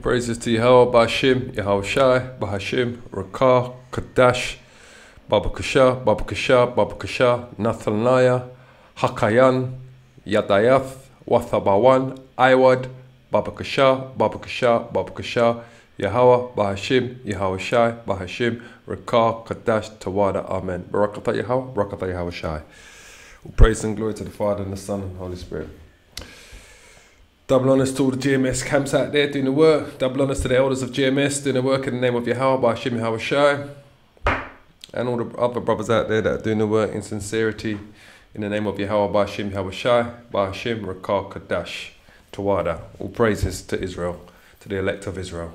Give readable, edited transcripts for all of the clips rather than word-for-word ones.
praises to Yahweh, Ba'ashim, Yahweh Shai, Ba'ashim, Rakah, Kadash, Babakasha, Babakasha, Babakasha, Nathanaya, Hakayan, Yadayath, Wathabawan, Iwad, Babakasha, Babakasha, Babakasha, Yahweh, Ba'ashim, Yahweh Shai, Ba'ashim, Rakah, Kadash, Tawada, Amen. Barakatah Yahweh, Barakatah Yahweh Shai. Praise and glory to the Father and the Son and Holy Spirit. Double honours to all the GMS camps out there doing the work. Double honours to the elders of GMS doing the work in the name of Yahweh, Ba'ashim, Yahweh Shai. And all the other brothers out there that are doing the work in sincerity in the name of Yahweh, Ba'ashim, Yahweh Shai, Ba'ashim, Rakah, Kadash, Tawada. All praises to Israel, to the elect of Israel.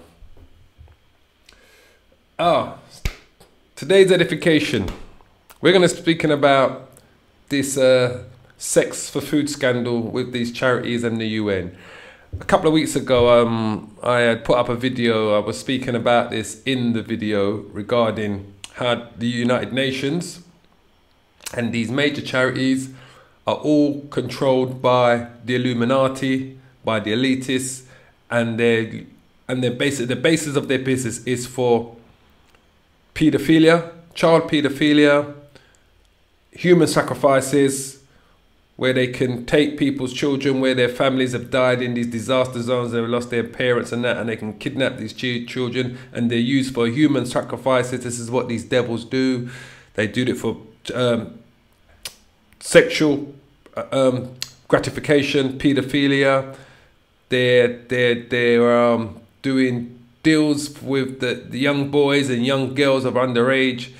Today's edification. We're going to be speaking about this sex for food scandal with these charities and the UN. A couple of weeks ago, I had put up a video. I was speaking about this in the video regarding how the United Nations and these major charities are all controlled by the Illuminati, by the elitists, and the basis of their business is for pedophilia, child pedophilia, human sacrifices, where they can take people's children where their families have died in these disaster zones, they've lost their parents and that, and they can kidnap these children and they're used for human sacrifices. This is what these devils do. They do it for sexual gratification, pedophilia. They're doing deals with the young boys and young girls of underage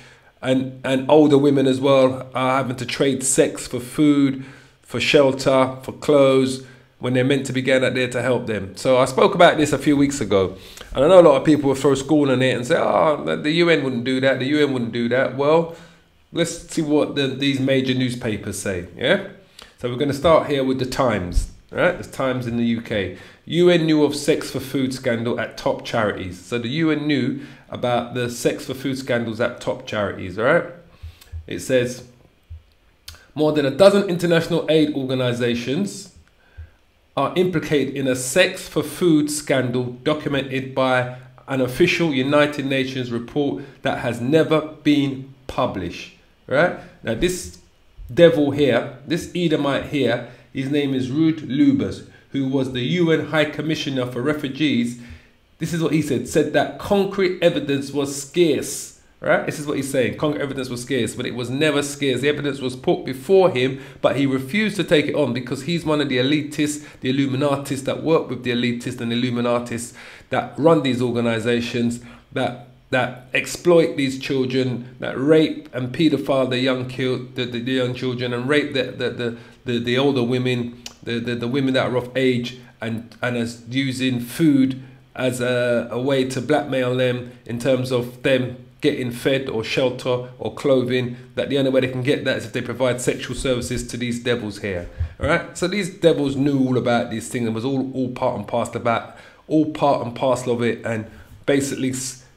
and older women as well, are having to trade sex for food, for shelter, for clothes, when they're meant to be going out there to help them. So I spoke about this a few weeks ago, and I know a lot of people will throw scorn on it and say, oh, the UN wouldn't do that, the UN wouldn't do that. Well, let's see what these major newspapers say, yeah? So we're going to start here with the Times, right? The Times in the UK. UN knew of sex for food scandal at top charities. So the UN knew about the sex for food scandals at top charities, right? It says, more than a dozen international aid organizations are implicated in a sex for food scandal documented by an official United Nations report that has never been published, right? Now this devil here, this Edomite here, his name is Ruud Lubbers, who was the UN High Commissioner for Refugees. This is what he said that concrete evidence was scarce. Right? This is what he's saying. Concrete evidence was scarce, but it was never scarce. The evidence was put before him, but he refused to take it on because he's one of the elitists, the Illuminatists that work with the elitists and the Illuminatists that run these organizations, that exploit these children, that rape and pedophile the young children, and rape the older women, the women that are of age, and as using food as a way to blackmail them in terms of them getting fed or shelter or clothing, that the only way they can get that is if they provide sexual services to these devils here. All right, so these devils knew all about these things and was all part and parcel of it, and basically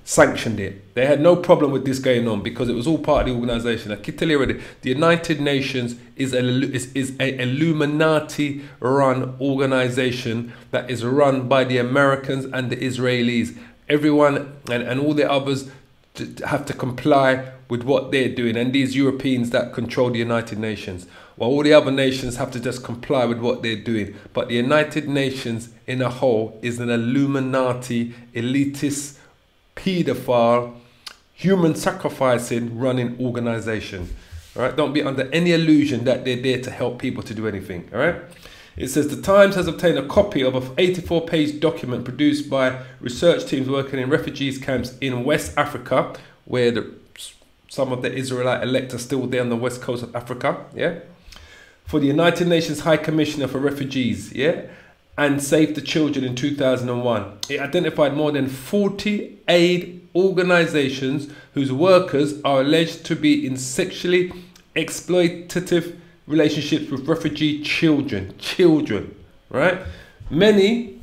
sanctioned it. They had no problem with this going on because it was all part of the organization. I can tell you already, the United Nations is a Illuminati run organization that is run by the Americans and the Israelis. Everyone and all the others have to comply with what they're doing, and these Europeans that control the United Nations, while all the other nations have to just comply with what they're doing. But the United Nations in a whole is an Illuminati, elitist, pedophile, human sacrificing running organization. All right, don't be under any illusion that they're there to help people to do anything. All right. It says the Times has obtained a copy of an 84-page document produced by research teams working in refugees camps in West Africa, where some of the Israelite elect are still there on the west coast of Africa, yeah, for the United Nations High Commissioner for Refugees, yeah, and Save the Children in 2001. It identified more than 40 aid organizations whose workers are alleged to be in sexually exploitative relationships with refugee children, right? Many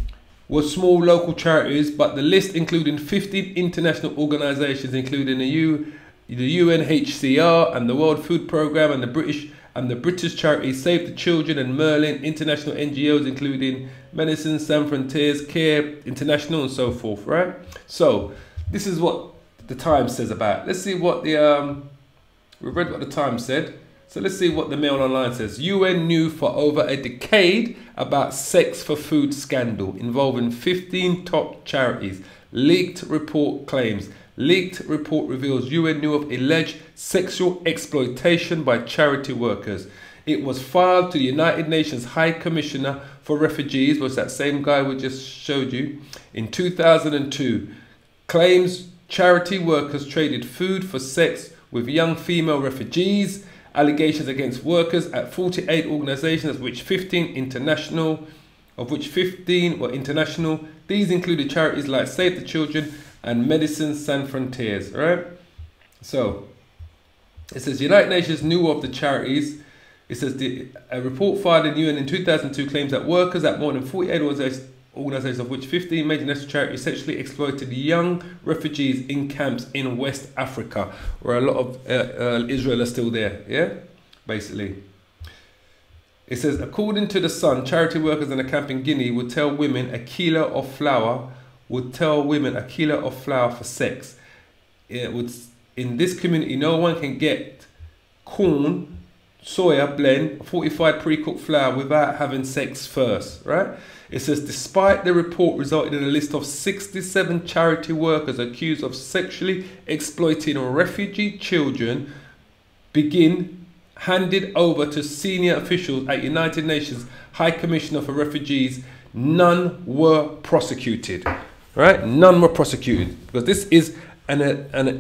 were small local charities, but the list included 15 international organizations, including the UNHCR and the World Food Programme and the British and the British charity Save the Children and Merlin, international NGOs including Medicine Sans Frontières, Care International, and so forth, right? So this is what the Times says about it. Let's see what the we read what the Times said. So let's see what the Mail Online says. UN knew for over a decade about sex-for-food scandal involving 15 top charities. Leaked report claims. Leaked report reveals UN knew of alleged sexual exploitation by charity workers. It was filed to the United Nations High Commissioner for Refugees, was that same guy we just showed you, in 2002. Claims charity workers traded food for sex with young female refugees. Allegations against workers at 48 organisations, of which 15 were international. These included charities like Save the Children and Medicine Sans Frontières, right? So it says the United Nations knew of the charities. It says a report filed in UN in 2002 claims that workers at more than 48 organisations, of which 15 major national charities, sexually exploited young refugees in camps in West Africa, where a lot of Israel are still there, yeah, basically. It says, according to The Sun, charity workers in a camp in Guinea would tell women a kilo of flour for sex. In this community, no one can get corn, soya blend, fortified pre-cooked flour without having sex first, right? It says, despite the report resulted in a list of 67 charity workers accused of sexually exploiting refugee children, handed over to senior officials at United Nations High Commissioner for Refugees, none were prosecuted, right? None were prosecuted, because this is an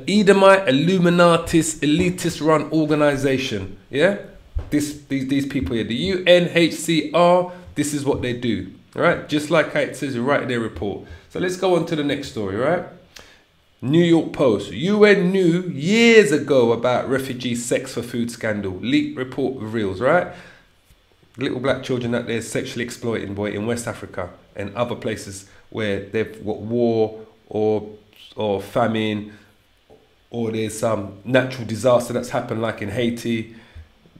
Edomite, Illuminatis, elitist-run organization, yeah? These people here, the UNHCR, this is what they do. Right, just like it says right in their report. So let's go on to the next story, right? New York Post. UN knew years ago about refugee sex-for-food scandal. Leaked report reveals, right? Little black children that they're sexually exploiting, boy, in West Africa and other places where they've got war or famine, or there's some natural disaster that's happened, like in Haiti.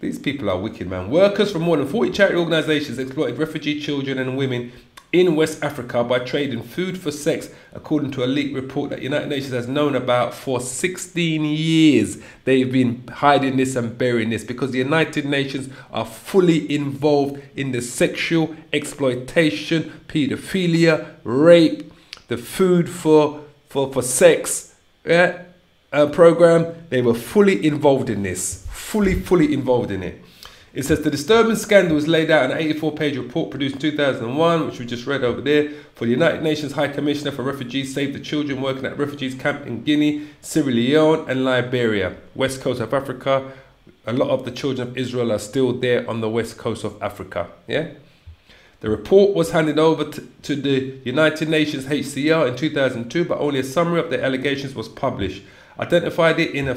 These people are wicked, man. Workers from more than 40 charity organisations exploited refugee children and women in West Africa by trading food for sex, according to a leaked report that the United Nations has known about for 16 years. They've been hiding this and burying this because the United Nations are fully involved in the sexual exploitation, paedophilia, rape, the food for sex program. They were fully involved in this. Fully involved in it. It says the disturbing scandal was laid out in an 84-page report produced in 2001, which we just read over there, for the United Nations High Commissioner for Refugees, Save the Children, working at refugees camp in Guinea, Sierra Leone and Liberia, west coast of Africa. A lot of the children of Israel are still there on the west coast of Africa. Yeah. The report was handed over to the United Nations HCR in 2002, but only a summary of the allegations was published. Identified in it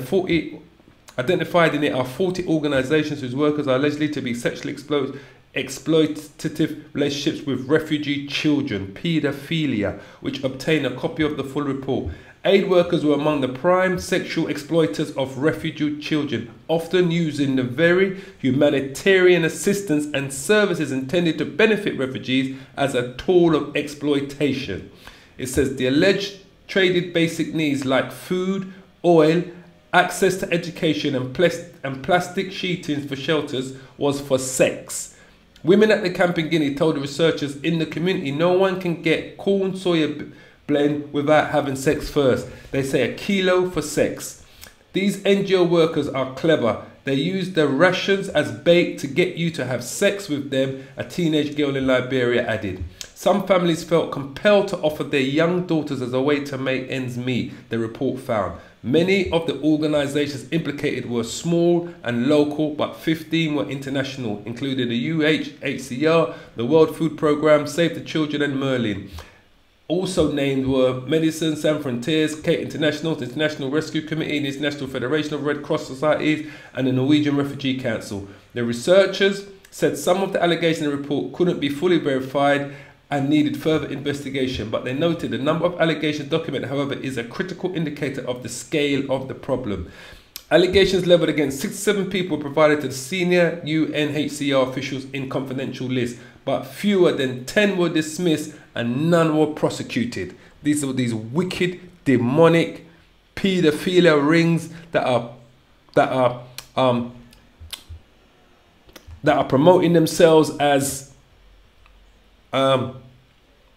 are 40 organisations whose workers are allegedly to be sexually exploitative relationships with refugee children, paedophilia, which obtained a copy of the full report. Aid workers were among the prime sexual exploiters of refugee children, often using the very humanitarian assistance and services intended to benefit refugees as a tool of exploitation. It says the alleged traded basic needs like food, oil, access to education and plastic sheetings for shelters was for sex. Women at the camp in Guinea told the researchers in the community no one can get corn soya blend without having sex first. They say a kilo for sex. These NGO workers are clever. They use the rations as bait to get you to have sex with them, a teenage girl in Liberia added. Some families felt compelled to offer their young daughters as a way to make ends meet, the report found. Many of the organisations implicated were small and local, but 15 were international, including the UNHCR, the World Food Programme, Save the Children and Merlin. Also named were Medicine Sans Frontières, Care International, the International Rescue Committee, the International Federation of Red Cross Societies, and the Norwegian Refugee Council. The researchers said some of the allegations in the report couldn't be fully verified and needed further investigation, but they noted the number of allegations documented, however, is a critical indicator of the scale of the problem. Allegations leveled against 67 people provided to the senior UNHCR officials in confidential lists, but fewer than 10 were dismissed and none were prosecuted. These are these wicked, demonic paedophilia rings that are promoting themselves as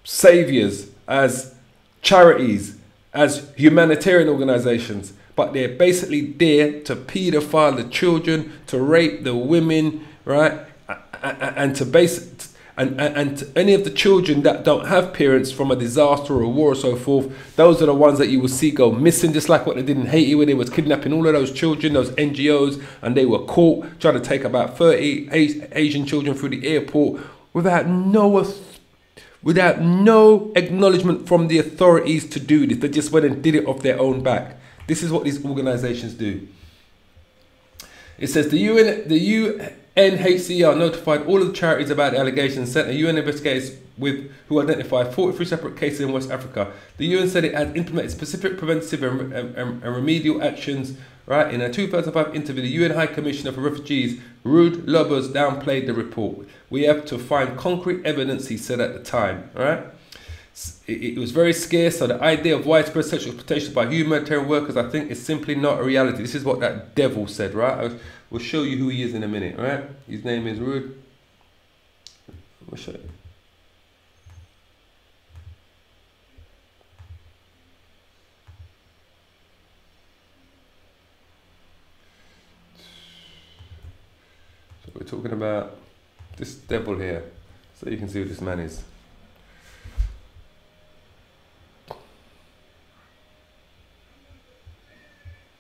saviors, as charities, as humanitarian organizations, but they're basically there to pedophile the children, to rape the women, right? And to any of the children that don't have parents from a disaster or a war or so forth, those are the ones that you will see go missing, just like what they did in Haiti when they was kidnapping all of those children, those NGOs, and they were caught trying to take about 30 Asian children through the airport without no acknowledgement from the authorities to do this. They just went and did it off their own back. This is what these organizations do. It says the UNHCR notified all of the charities about the allegations, sent a UN investigators who identified 43 separate cases in West Africa. The UN said it had implemented specific preventive and remedial actions. Right, in a 2005 interview, the UN High Commissioner for Refugees, Ruud Lubbers, downplayed the report. We have to find concrete evidence, he said at the time. Right, it was very scarce, so the idea of widespread sexual exploitation by humanitarian workers, I think, is simply not a reality. This is what that devil said. Right, we'll show you who he is in a minute. Right, his name is Ruud. We'll show you. We're talking about this devil here, so you can see who this man is.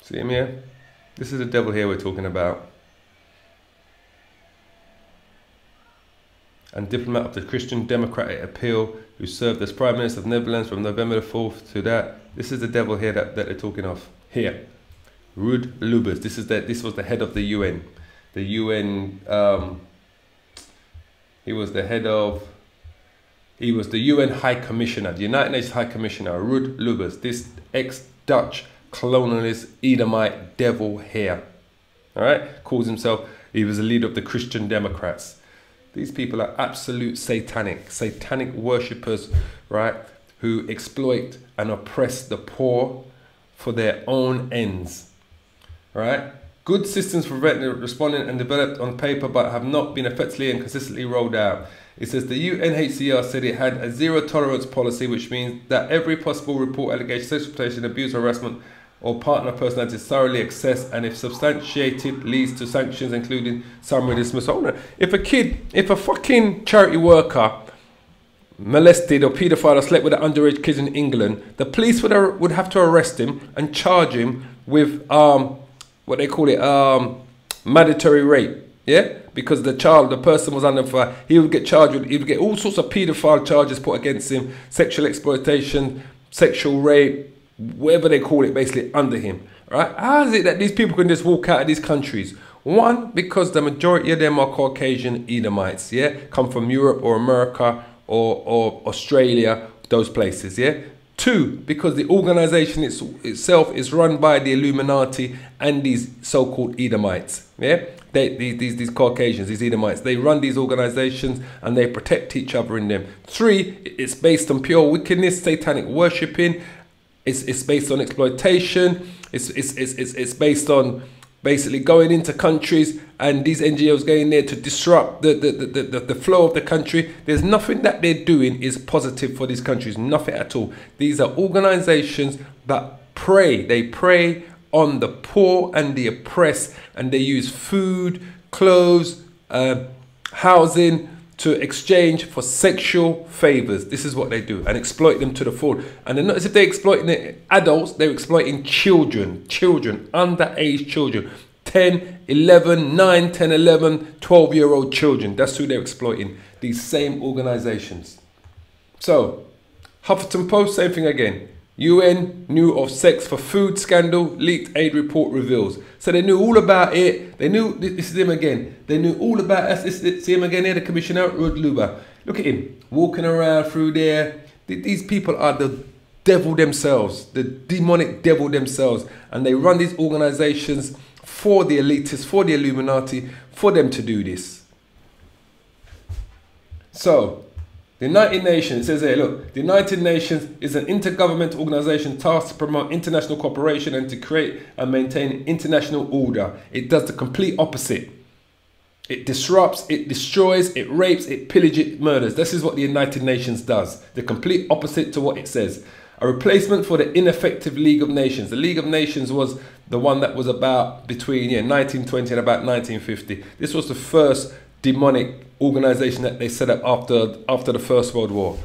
See him here? This is the devil here we're talking about. And diplomat of the Christian Democratic Appeal, who served as Prime Minister of the Netherlands from November the 4th to that. This is the devil here that they're talking of. Here, Ruud Lubbers. This was the head of the UN. The UN, he was the UN High Commissioner, the United Nations High Commissioner, Ruud Lubbers, this ex-Dutch colonialist Edomite devil here, all right, calls himself, he was a leader of the Christian Democrats. These people are absolute satanic worshippers, right, who exploit and oppress the poor for their own ends, right? Good systems for responding and developed on paper, but have not been effectively and consistently rolled out. It says the UNHCR said it had a zero tolerance policy, which means that every possible report, allegation, sexual exploitation, abuse, harassment, or partner personality is thoroughly assessed, and if substantiated, leads to sanctions, including summary dismissal. If a fucking charity worker molested or paedophile or slept with an underage kid in England, the police would have to arrest him and charge him with what they call it, mandatory rape, yeah? Because the person was under fire, he would get charged with, he would get all sorts of paedophile charges put against him, sexual exploitation, sexual rape, whatever they call it, basically under him, right? How is it that these people can just walk out of these countries? One, because the majority of them are Caucasian Edomites, yeah? Come from Europe or America or Australia, those places, yeah? Two, because the organization itself is run by the Illuminati and these so-called Edomites. Yeah, these Caucasians, these Edomites, they run these organizations and they protect each other in them. Three, it's based on pure wickedness, satanic worshipping. It's based on exploitation. It's based on basically going into countries and these NGOs going there to disrupt the flow of the country. There's nothing that they're doing is positive for these countries, nothing at all. These are organizations that prey. They prey on the poor and the oppressed, and they use food, clothes, housing to exchange for sexual favors. This is what they do, and exploit them to the full. And they're not as if they're exploiting adults, they're exploiting children, underage children, 10, 11, 9, 10, 11, 12-year-old children. That's who they're exploiting, these same organizations. So, Huffington Post, same thing again. UN knew of sex-for-food scandal, leaked aid report reveals. So they knew all about it. They knew, this is him again. They knew all about us. See him again here, the commissioner, Ruud Lubbers. Look at him, walking around through there. These people are devil themselves, the demonic devil themselves. And they run these organizations for the elitists, for the Illuminati, for them to do this. So, the United Nations, it says here, look, the United Nations is an intergovernmental organization tasked to promote international cooperation and to create and maintain international order. It does the complete opposite. It disrupts, it destroys, it rapes, it pillages, it murders. This is what the United Nations does. The complete opposite to what it says. A replacement for the ineffective League of Nations. The League of Nations was the one that was about between 1920 and about 1950. This was the first demonic organization that they set up after the First World War.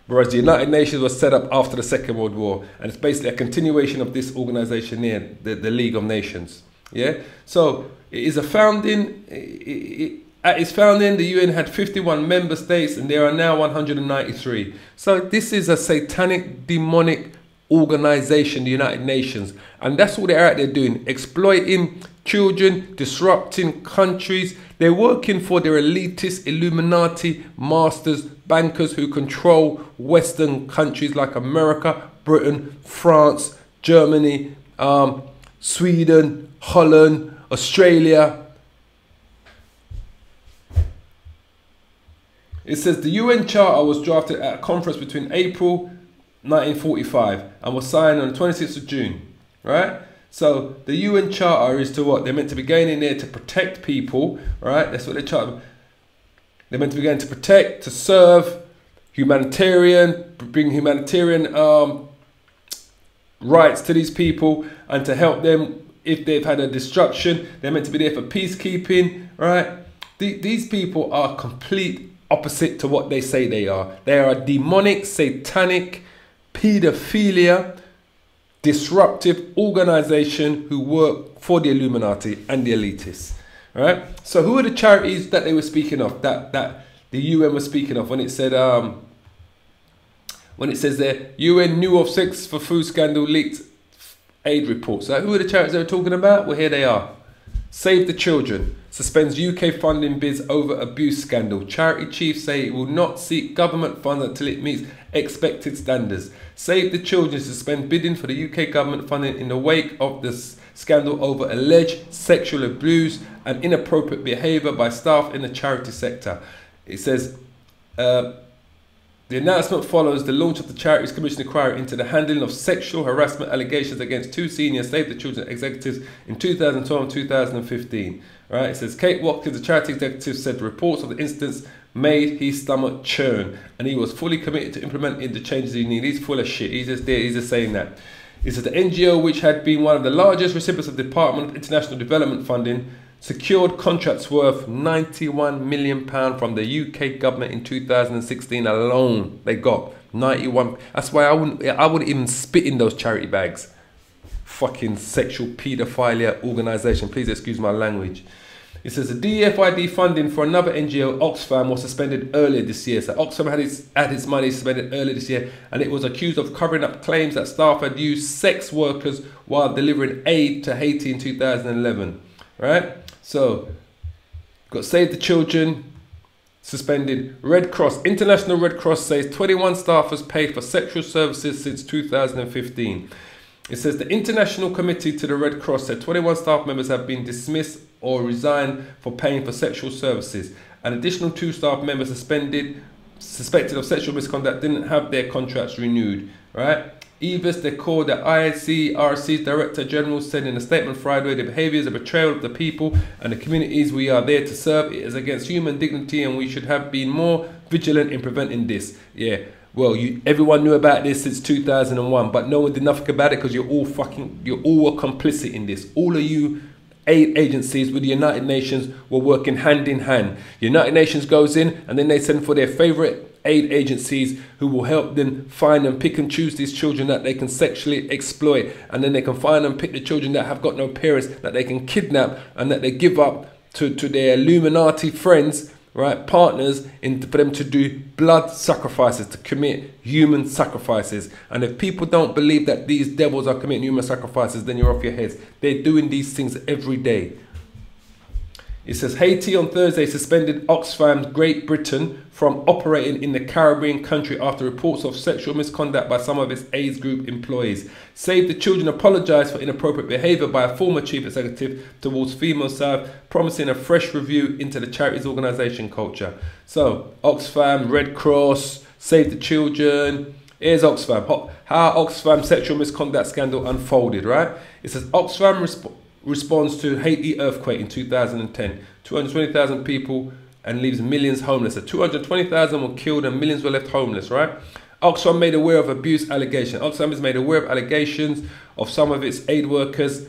Whereas the United Nations was set up after the Second World War. And it's basically a continuation of this organization here, the League of Nations. Yeah? So it is a founding, at its founding, the UN had 51 member states and there are now 193. So this is a satanic, demonic organization, the United Nations. And that's what they're out there doing, exploiting children, disrupting countries. They're working for their elitist Illuminati masters, bankers who control Western countries like America, Britain, France, Germany, Sweden, Holland, Australia. It says the UN Charter was drafted at a conference between April 1945 and was signed on the 26th of June, right? So the UN Charter is to what? They're meant to be going in there to protect people, right? That's what they're meant to be going to protect, to serve, humanitarian, bring humanitarian rights to these people and to help them if they've had a destruction. They're meant to be there for peacekeeping, right? These people are complete opposite to what they say they are. They are a demonic, satanic, pedophilia, disruptive organization who work for the Illuminati and the elitists. Right? So who are the charities that they were speaking of, that the UN was speaking of when it said when it says there, UN knew of sex-for-food scandal leaked aid reports. So who are the charities they were talking about? Well, here they are. Save the Children suspends UK funding bids over abuse scandal. Charity chiefs say it will not seek government funds until it meets expected standards. Save the Children suspend bidding for the UK government funding in the wake of this scandal over alleged sexual abuse and inappropriate behaviour by staff in the charity sector. It says the announcement follows the launch of the Charities Commission inquiry into the handling of sexual harassment allegations against two senior Save the Children executives in 2012 and 2015. Right? It says Kate Watkins, the charity executive, said the reports of the incidents made his stomach churn and he was fully committed to implementing the changes he needed. He's full of shit. He's just there. He's just saying that. It says the NGO, which had been one of the largest recipients of the Department of International Development funding, secured contracts worth £91 million from the UK government in 2016 alone. They got 91. That's why I wouldn't even spit in those charity bags. Fucking sexual paedophilia organisation. Please excuse my language. It says the DFID funding for another NGO, Oxfam, was suspended earlier this year. So Oxfam had its money suspended earlier this year, and it was accused of covering up claims that staff had used sex workers while delivering aid to Haiti in 2011. Right? So, got Save the Children suspended. Red Cross, International Red Cross says 21 staffers paid for sexual services since 2015. It says the International Committee to the Red Cross said 21 staff members have been dismissed or resigned for paying for sexual services. An additional 2 staff members suspected of sexual misconduct didn't have their contracts renewed. Right? Yves Decour, the ICRC's Director General, said in a statement Friday, the behaviour is a betrayal of the people and the communities we are there to serve. It is against human dignity and we should have been more vigilant in preventing this. Yeah, well, everyone knew about this since 2001, but no one did nothing about it because you're all complicit in this. All of you aid agencies with the United Nations were working hand in hand. The United Nations goes in and then they send for their favourite aid agencies who will help them find and pick and choose these children that they can sexually exploit, and then they can find and pick the children that have got no parents that they can kidnap and that they give up to their Illuminati friends, right, partners, for them to do blood sacrifices, to commit human sacrifices. And if people don't believe that these devils are committing human sacrifices, then you're off your heads. They're doing these things every day. It says Haiti on Thursday suspended Oxfam Great Britain from operating in the Caribbean country after reports of sexual misconduct by some of its AIDS group employees. Save the Children apologised for inappropriate behaviour by a former chief executive towards female staff, promising a fresh review into the charity's organisation culture. So, Oxfam, Red Cross, Save the Children. Here's Oxfam. How Oxfam sexual misconduct scandal unfolded, right? It says Oxfam responds to Haiti earthquake in 2010. 220,000 people and leaves millions homeless. So 220,000 were killed and millions were left homeless, right? Oxfam made aware of abuse allegations. Oxfam is made aware of allegations of some of its aid workers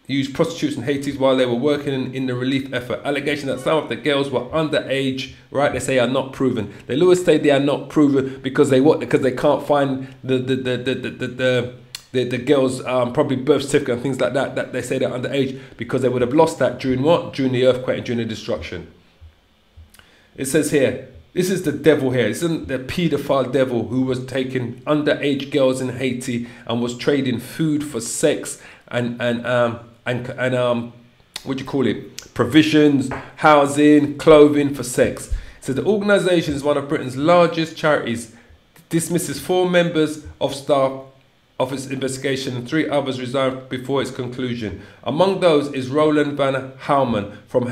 used prostitutes in Haiti while they were working in the relief effort. Allegation that some of the girls were underage, right? They say are not proven. They always say they are not proven because they what? Because they can't find the girls' probably birth certificate and things like that. That they say they're underage because they would have lost that during what? During the earthquake and during the destruction. It says here, this is the devil here. This isn't the paedophile devil who was taking underage girls in Haiti and was trading food for sex and what do you call it? Provisions, housing, clothing for sex. So the organisation is one of Britain's largest charities. Dismisses 4 members of staff of its investigation and 3 others resigned before its conclusion. Among those is Roland Van Houman from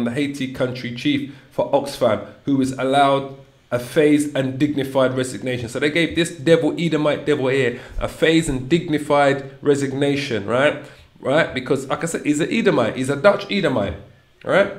the Haiti country chief for Oxfam, who was allowed a phased and dignified resignation. So they gave this devil, Edomite devil here, a phased and dignified resignation, right? Right? Because, like I said, he's an Edomite. He's a Dutch Edomite, right?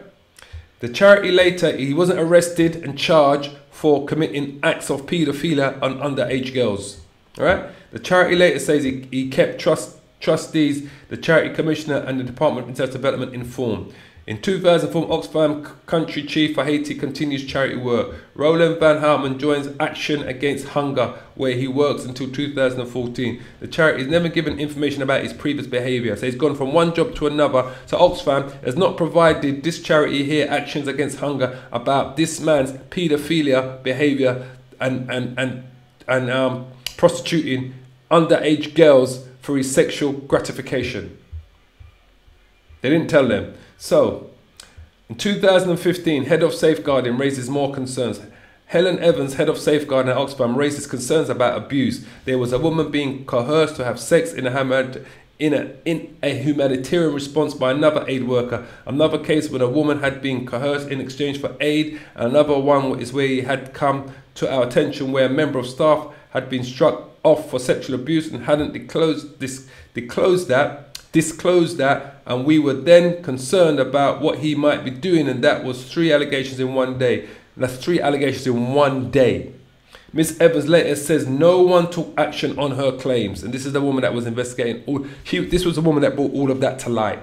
The charity later, he wasn't arrested and charged for committing acts of paedophilia on underage girls, right? The charity later says he kept trustees, the charity commissioner and the Department of International Development informed. In 2004, Oxfam country chief for Haiti continues charity work. Roland Van Houman joins Action Against Hunger, where he works until 2014. The charity is never given information about his previous behaviour, so he's gone from one job to another. So Oxfam has not provided this charity here, Actions Against Hunger, about this man's paedophilia behaviour and prostituting underage girls for his sexual gratification. They didn't tell them. So, in 2015, Head of Safeguarding raises more concerns. Helen Evans, Head of Safeguarding at Oxfam, raises concerns about abuse. There was a woman being coerced to have sex in a humanitarian response by another aid worker. Another case when a woman had been coerced in exchange for aid. And another one is where he had come to our attention where a member of staff had been struck off for sexual abuse and hadn't disclosed that, and we were then concerned about what he might be doing, and that was 3 allegations in one day. And that's 3 allegations in one day. Miss Evans later says no one took action on her claims, and this is the woman that was investigating this was the woman that brought all of that to light.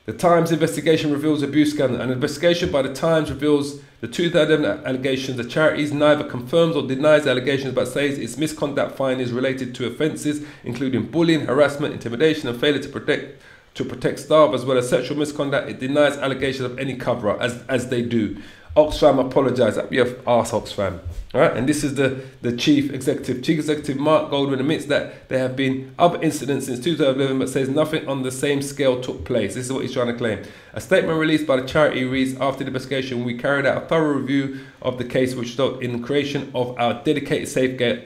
The Times investigation reveals abuse scandal. An investigation by the Times reveals the 2011 allegations. The charities neither confirms or denies the allegations, but says its misconduct findings related to offences including bullying, harassment, intimidation, and failure to protect staff, as well as sexual misconduct. It denies allegations of any cover-up, as they do. Oxfam apologised. Up your arse, Oxfam. All right, and this is the chief executive. Chief Executive Mark Goldwyn admits that there have been other incidents since 2011, but says nothing on the same scale took place. This is what he's trying to claim. A statement released by the charity reads, after the investigation, we carried out a thorough review of the case, which resulted in the creation of our dedicated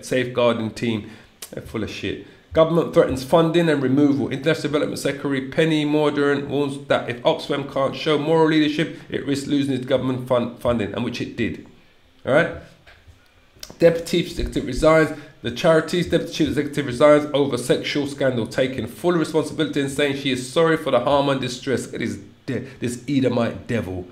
safeguarding team. They're full of shit. Government threatens funding and removal. International Development Secretary Penny Mordaunt warns that if Oxfam can't show moral leadership, it risks losing its government funding, and which it did. All right. Deputy Chief Executive resigns. The charity's Deputy Chief Executive resigns over sexual scandal, taking full responsibility and saying she is sorry for the harm and distress. It is this Edomite devil.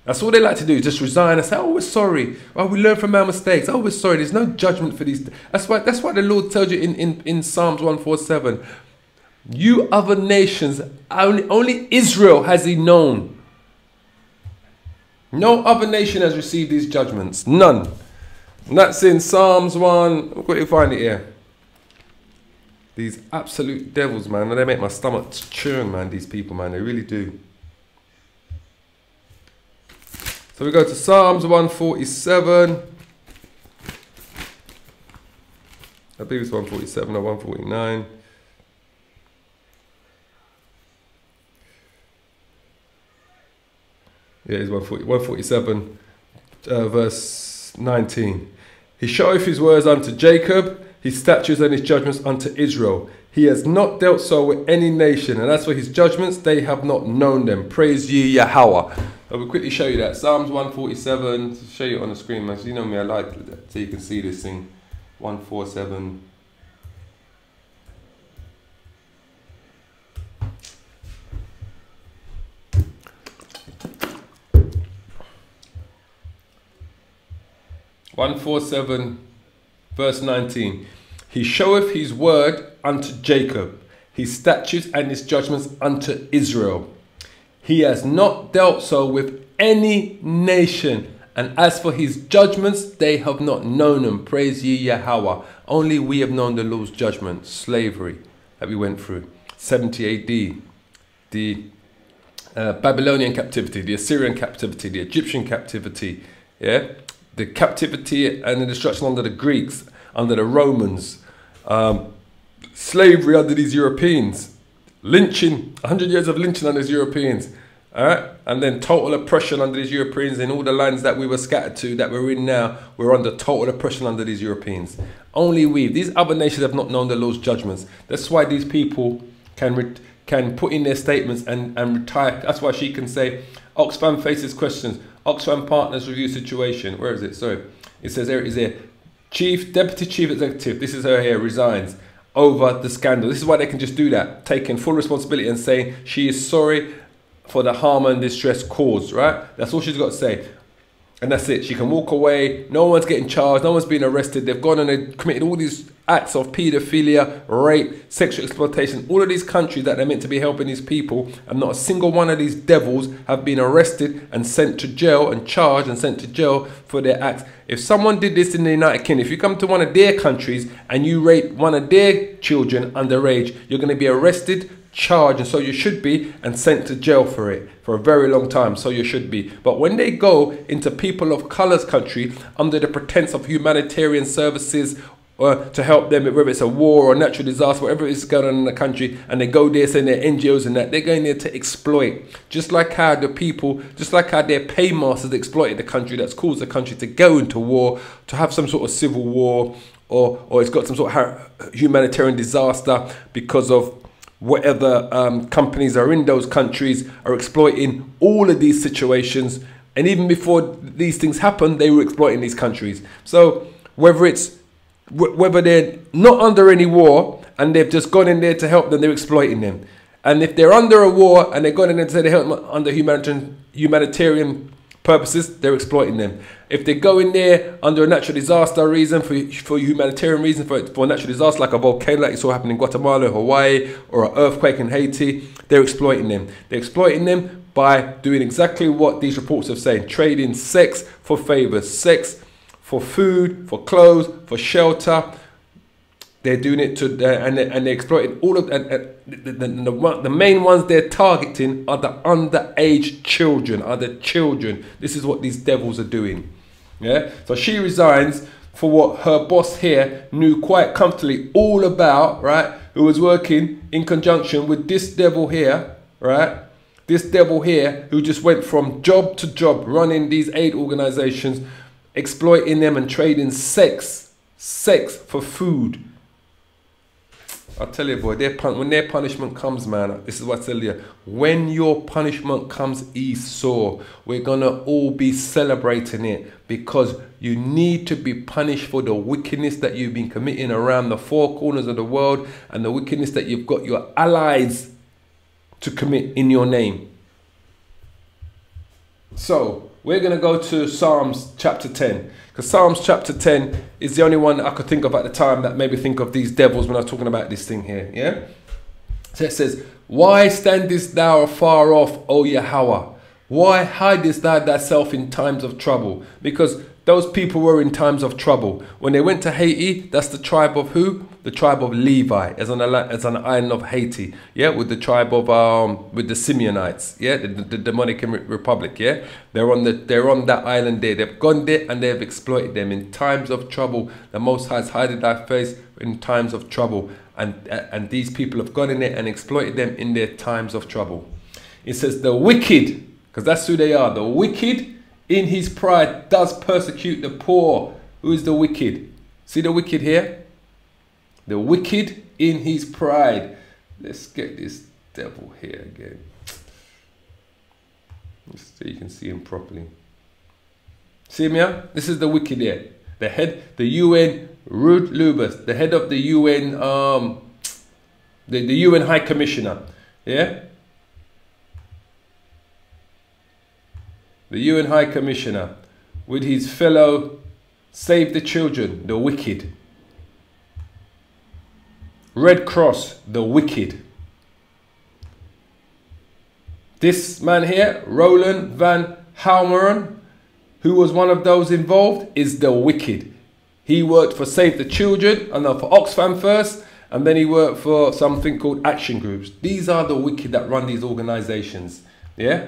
That's all they like to do, just resign and say, oh, we're sorry. Oh, we learn from our mistakes. Oh, we're sorry. There's no judgment for these. That's why the Lord tells you in Psalms 147, you other nations, only Israel has he known. No other nation has received these judgments. None. And that's in Psalms 1. I've got to find it here. These absolute devils, man. They make my stomach churn, man, these people, man. They really do. So we go to Psalms 147. I believe it's 147 or 149. Yeah, it's 147, verse 19. He showeth his words unto Jacob, his statutes and his judgments unto Israel. He has not dealt so with any nation, and as for his judgments, they have not known them. Praise ye Yahweh. I will quickly show you that. Psalms 147, to show you on the screen, man. So you know me, I like that, so you can see this thing. 147. Verse 19. He showeth his word unto Jacob, his statutes and his judgments unto Israel. He has not dealt so with any nation, and as for his judgments, they have not known them. Praise ye Yahweh. Only we have known the Lord's judgment, slavery that we went through. 70 AD, the Babylonian captivity, the Assyrian captivity, the Egyptian captivity, yeah, the captivity and the destruction under the Greeks, under the Romans, slavery under these Europeans, lynching, 100 years of lynching under these Europeans, all right? And then total oppression under these Europeans in all the lands that we were scattered to, that we're in now, we're under total oppression under these Europeans. Only we, these other nations have not known the Lord's judgments. That's why these people can put in their statements and retire. That's why she can say, Oxfam faces questions. Oxfam partners review situation. Where is it? Sorry. It says there, it is here. Deputy Chief Executive, this is her here, resigns over the scandal. This is why they can just do that, taking full responsibility and saying she is sorry for the harm and distress caused, right? That's all she's got to say. And that's it. She can walk away. No one's getting charged. No one's being arrested. They've gone and they've committed all these acts of paedophilia, rape, sexual exploitation. All of these countries that they're meant to be helping these people, and not a single one of these devils have been arrested and sent to jail and charged and sent to jail for their acts. If someone did this in the United Kingdom, if you come to one of their countries and you rape one of their children underage, you're going to be arrested, charged, and so you should be, and sent to jail for it for a very long time. So you should be. But when they go into people of color's country under the pretense of humanitarian services to help them, whether it's a war or natural disaster, whatever is going on in the country, and they go there saying they're NGOs and that, they're going there to exploit. Just like how the people, just like how their paymasters exploited the country, that's caused the country to go into war, to have some sort of civil war, or it's got some sort of humanitarian disaster because of whatever companies are in those countries are exploiting all of these situations. And even before these things happen, they were exploiting these countries. So whether they're not under any war and they've just gone in there to help them, they're exploiting them. And if they're under a war and they've gone in there to say they help them under humanitarian purposes, they're exploiting them. If they go in there under a natural disaster reason, for humanitarian reason, for a natural disaster like a volcano like you saw happen in Guatemala, Hawaii, or an earthquake in Haiti, they're exploiting them. They're exploiting them by doing exactly what these reports have said, trading sex for favors, sex for food, for clothes, for shelter. They're doing it to, and they're exploiting all of, the main ones they're targeting are the underage children, are the children. This is what these devils are doing. Yeah. So she resigns for what her boss here knew quite comfortably all about, right? Who was working in conjunction with this devil here, right? This devil here who just went from job to job, running these aid organizations, exploiting them and trading sex for food. I tell you, boy, when their punishment comes, man, this is what I tell you. When your punishment comes, Esau, we're going to all be celebrating it, because you need to be punished for the wickedness that you've been committing around the four corners of the world, and the wickedness that you've got your allies to commit in your name. So we're going to go to Psalms chapter 10. Because Psalms chapter 10 is the only one I could think of at the time that made me think of these devils when I was talking about this thing here. Yeah? So it says, why standest thou afar off, O Yahweh? Why hidest thou thyself in times of trouble? Because those people were in times of trouble. When they went to Haiti, that's the tribe of who? The tribe of Levi, as on the island of Haiti, yeah, with the tribe of with the Simeonites, yeah, the Dominican Republic, yeah, they're on that island there. They've gone there and they've exploited them in times of trouble. The Most High has hidden thy face in times of trouble, and these people have gone in there and exploited them in their times of trouble. It says the wicked Because that's who they are. The wicked in his pride does persecute the poor. Who is the wicked? See the wicked here? The wicked in his pride. Let's get this devil here again. So you can see him properly. See him here? This is the wicked here. The head, the UN Ruud Lubbers, the head of the UN, the UN High Commissioner. Yeah? The UN High Commissioner with his fellow Save the Children, the wicked. Red Cross, the wicked. This man here, Roland van Halmeren, who was one of those involved, is the wicked. He worked for Save the Children, and then for Oxfam first, and then he worked for something called Action Groups. These are the wicked that run these organizations. Yeah?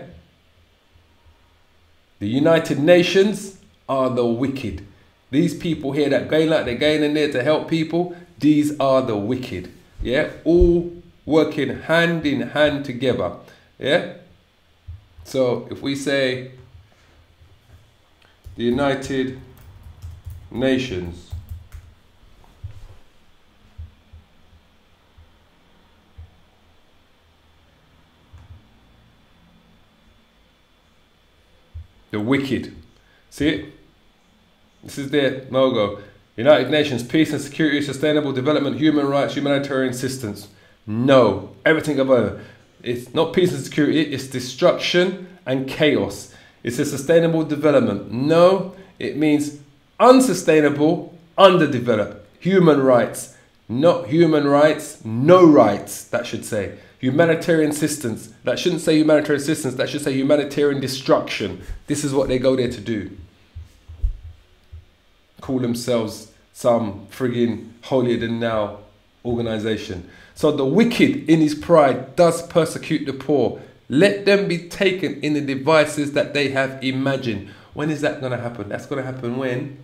The United Nations are the wicked. These people here that going like they're going in there to help people, these are the wicked. Yeah? All working hand in hand together. Yeah? So if we say the United Nations, the wicked. See it? This is their logo. United Nations, Peace and Security, Sustainable Development, Human Rights, Humanitarian Assistance. No. Everything about it. It's not peace and security, it's destruction and chaos. It's a sustainable development. No, it means unsustainable, underdeveloped. Human rights. Not human rights, no rights, that should say. Humanitarian assistance. That shouldn't say humanitarian assistance, that should say humanitarian destruction. This is what they go there to do. Call themselves some friggin' holier than thou organization. So the wicked in his pride does persecute the poor. Let them be taken in the devices that they have imagined. When is that going to happen? That's going to happen when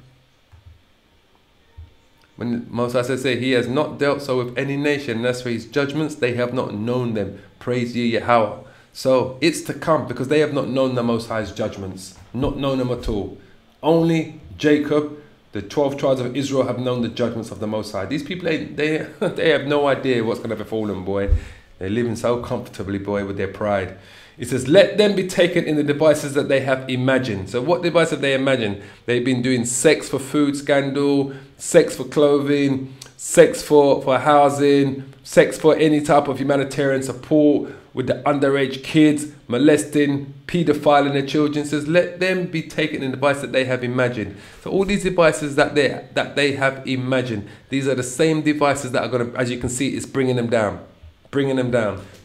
Most High say, he has not dealt so with any nation, and as for his judgments, they have not known them. Praise ye Yahweh. So it's to come, because they have not known the Most High's judgments. Not known them at all. Only Jacob, the 12 tribes of Israel, have known the judgments of the Most High. These people, they have no idea what's going to befall them, boy. They're living so comfortably, boy, with their pride. It says, let them be taken in the devices that they have imagined. So what device have they imagined? They've been doing sex for food scandal, sex for clothing, sex for housing, sex for any type of humanitarian support with the underage kids, molesting, pedophiling their children. It says, let them be taken in the device that they have imagined. So all these devices that they have imagined, these are the same devices that are going to, as you can see, it's bringing them down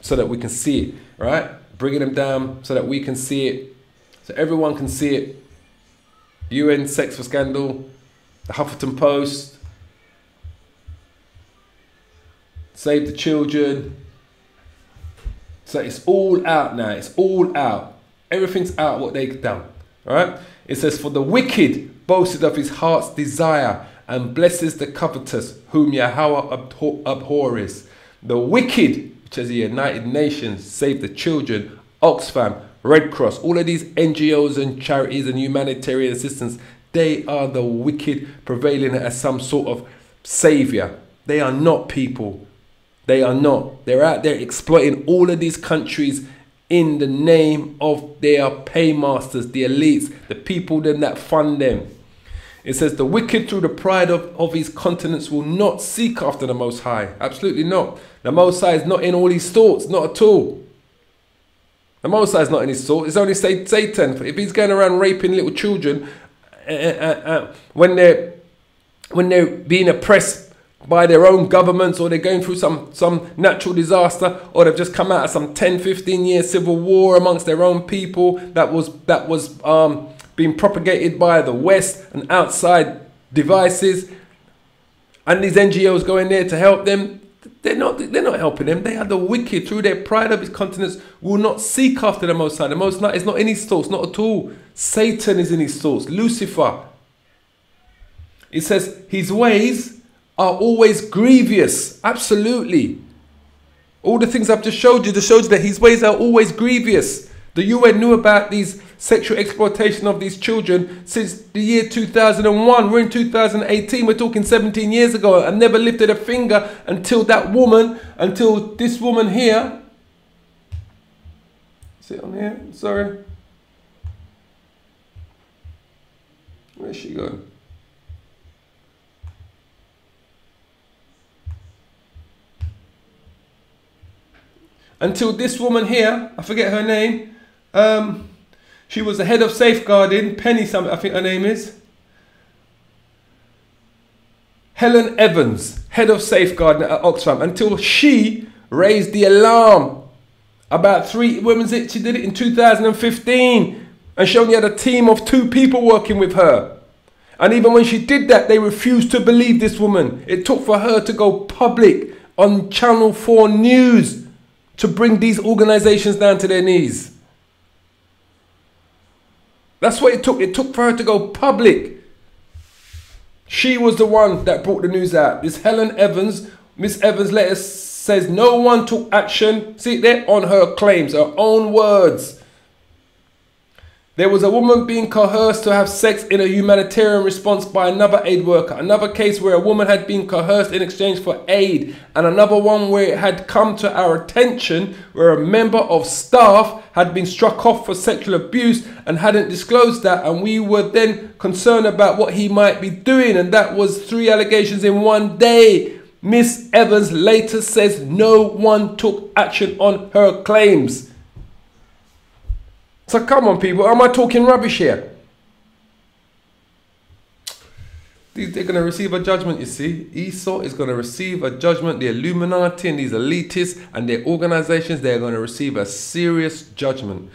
so that we can see it, right? Bringing them down so that we can see it, so everyone can see it. UN Sex for Scandal, the Huffington Post, Save the Children. So it's all out now. It's all out. Everything's out what they've done. All right. It says, for the wicked boasted of his heart's desire and blesses the covetous, whom Yahweh abhorreth. The wicked, which is the United Nations, Save the Children, Oxfam, Red Cross, all of these NGOs and charities and humanitarian assistance, they are the wicked prevailing as some sort of savior. They are not people. They are not. They're out there exploiting all of these countries in the name of their paymasters, the elites, the people then that fund them. It says, the wicked through the pride of his countenance will not seek after the Most High. Absolutely not. The Most High is not in all his thoughts, not at all. The Most High is not in his thoughts. It's only Satan. If he's going around raping little children when they're being oppressed by their own governments, or they're going through some natural disaster, or they've just come out of some 10-15 year civil war amongst their own people that was being propagated by the West and outside devices, and these NGOs go in there to help them, they're not helping them. They are the wicked through their pride of his countenance will not seek after the Most High. The Most High is not in his thoughts, not at all. Satan is in his thoughts, Lucifer. It says his ways are always grievous. Absolutely. All the things I've just showed you that his ways are always grievous. The UN knew about these sexual exploitation of these children since the year 2001. We're in 2018. We're talking 17 years ago, and never lifted a finger until this woman here. Is it on here? Sorry. Where's she going? Until this woman here, I forget her name. She was the head of safeguarding, Penny something, I think her name is. Helen Evans, head of safeguarding at Oxfam, until she raised the alarm about she did it in 2015, and she only had a team of 2 people working with her. And even when she did that, they refused to believe this woman. It took for her to go public on Channel 4 News to bring these organizations down to their knees. That's what it took. It took for her to go public. She was the one that brought the news out. This Helen Evans, Miss Evans' letter says no one took action, see it there, on her claims, her own words. There was a woman being coerced to have sex in a humanitarian response by another aid worker. Another case where a woman had been coerced in exchange for aid. And another one where it had come to our attention where a member of staff had been struck off for sexual abuse and hadn't disclosed that. And we were then concerned about what he might be doing. And that was 3 allegations in one day. Miss Evans later says no one took action on her claims. So come on, people, am I talking rubbish here? They're going to receive a judgment, you see. Esau is going to receive a judgment. The Illuminati and these elitists and their organizations, they're going to receive a serious judgment.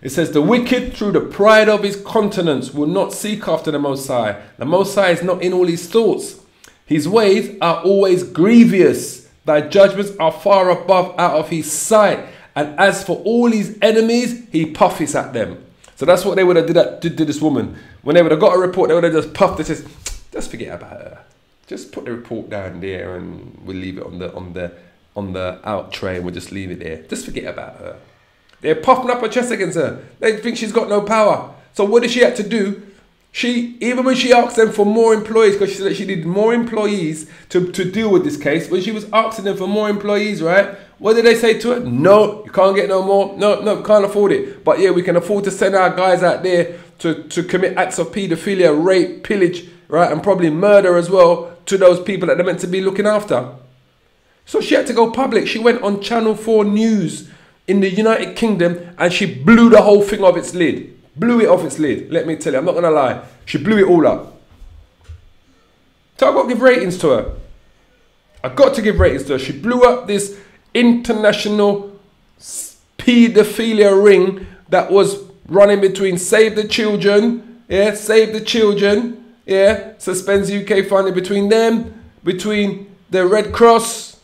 It says, the wicked, through the pride of his countenance, will not seek after the Most High. The Most High is not in all his thoughts. His ways are always grievous. Thy judgments are far above out of his sight. And as for all his enemies, he puffs at them. So that's what they would have did to this woman. When they would have got a report, they would have just puffed it. Just forget about her. Just put the report down there, and we'll leave it on the out tray, and we'll just leave it there. Just forget about her. They're puffing up her chest against her. They think she's got no power. So what did she have to do? Even when she asked them for more employees, because she said that she needed more employees to deal with this case, when she was asking them for more employees, right? What did they say to her? No, you can't get no more. No, we can't afford it. But yeah, we can afford to send our guys out there to commit acts of paedophilia, rape, pillage, right? And probably murder as well to those people that they're meant to be looking after. So she had to go public. She went on Channel 4 News in the United Kingdom and she blew the whole thing off its lid. Blew it off its lid. Let me tell you, I'm not going to lie. She blew it all up. So I've got to give ratings to her. I've got to give ratings to her. She blew up this international paedophilia ring that was running between Save the Children, yeah, Save the Children, yeah, suspends UK funding between them, between the Red Cross,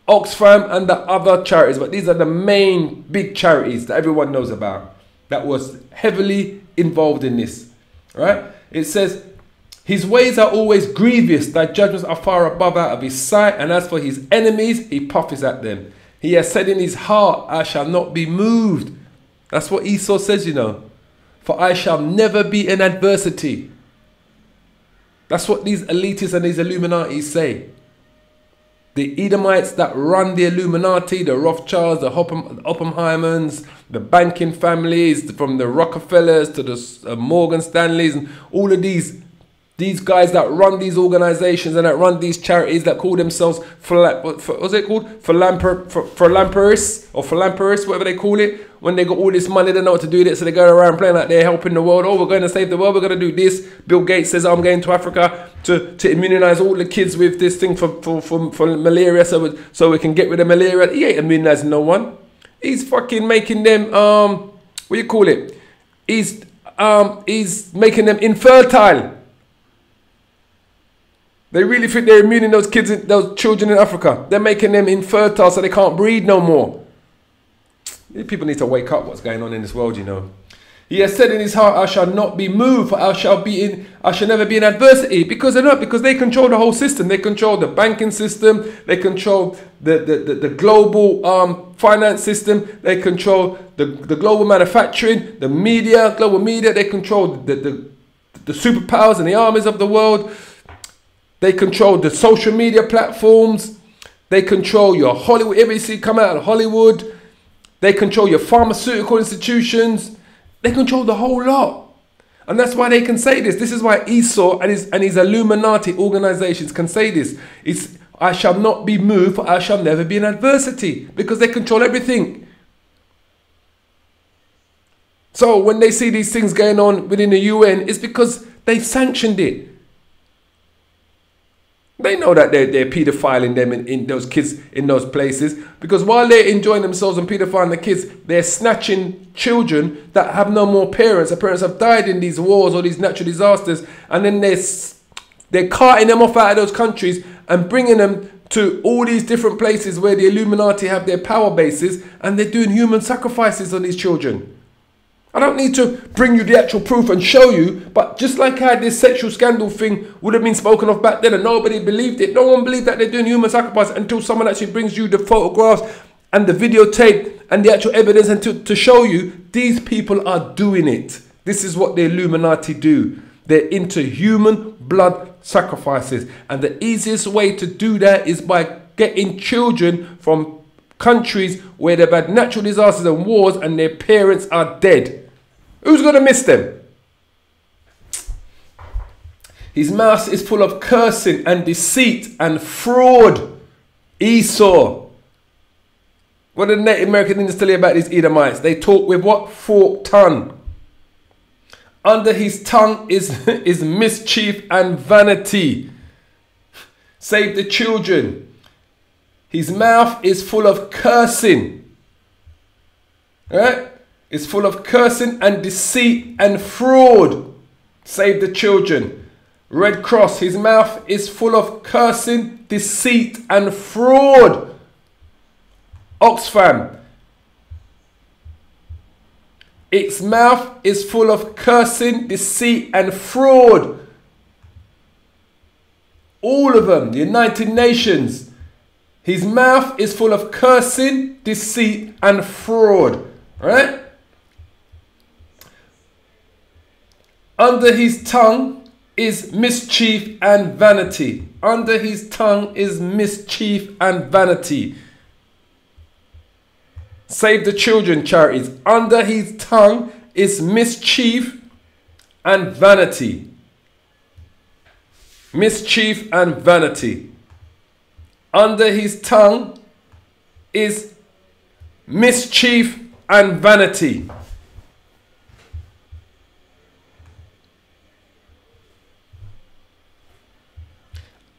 Oxfam and the other charities. But these are the main big charities that everyone knows about that was heavily involved in this, right? It says, his ways are always grievous, thy judgments are far above out of his sight, and as for his enemies, he puffs at them. He has said in his heart, I shall not be moved. That's what Esau says, you know. For I shall never be in adversity. That's what these elitists and these Illuminati say. The Edomites that run the Illuminati, the Rothschilds, the Oppenheimers, the banking families, from the Rockefellers to the Morgan Stanleys, and all of these guys that run these organizations and that run these charities that call themselves, what's it called? Philanthropists or philanthropists, whatever they call it. When they got all this money, they know what to do with it, so they go around playing like they're helping the world. Oh, we're going to save the world, we're going to do this. Bill Gates says, I'm going to Africa to immunize all the kids with this thing for malaria, so we can get rid of malaria. He ain't immunizing no one. He's fucking making them, what do you call it? He's making them infertile. They really think they're immuning those kids, those children in Africa. They're making them infertile so they can't breed no more. People need to wake up what's going on in this world, you know. He has said in his heart, I shall not be moved, for I shall never be in adversity. Because they're not, because they control the whole system. They control the banking system. They control the global finance system. They control the global manufacturing, the media, global media. They control the superpowers and the armies of the world. They control the social media platforms. They control your Hollywood. Everybody see come out of Hollywood. They control your pharmaceutical institutions. They control the whole lot. And that's why they can say this. This is why Esau and his Illuminati organizations can say this. It's, I shall not be moved, for I shall never be in adversity. Because they control everything. So when they see these things going on within the UN, it's because they sanctioned it. They know that they're pedophiling them in those kids in those places, because while they're enjoying themselves and pedophiling the kids, they're snatching children that have no more parents. Their parents have died in these wars or these natural disasters, and then they're carting them off out of those countries and bringing them to all these different places where the Illuminati have their power bases, and they're doing human sacrifices on these children. I don't need to bring you the actual proof and show you, but just like how this sexual scandal thing would have been spoken of back then and nobody believed it. No one believed that they're doing human sacrifice until someone actually brings you the photographs and the videotape and the actual evidence, and to show you these people are doing it. This is what the Illuminati do. They're into human blood sacrifices. And the easiest way to do that is by getting children from countries where they've had natural disasters and wars and their parents are dead. Who's going to miss them? His mouth is full of cursing and deceit and fraud. Esau. What did the Native American Indians tell you about these Edomites? They talk with what? Forked tongue. Under his tongue is mischief and vanity. Save the children. His mouth is full of cursing. Right? It's full of cursing and deceit and fraud. Save the children. Red Cross, his mouth is full of cursing, deceit and fraud. Oxfam, its mouth is full of cursing, deceit and fraud. All of them, the United Nations, his mouth is full of cursing, deceit and fraud. Right? Under his tongue is mischief and vanity. Under his tongue is mischief and vanity. Save the Children Charities. Under his tongue is mischief and vanity. Mischief and vanity. Under his tongue is mischief and vanity.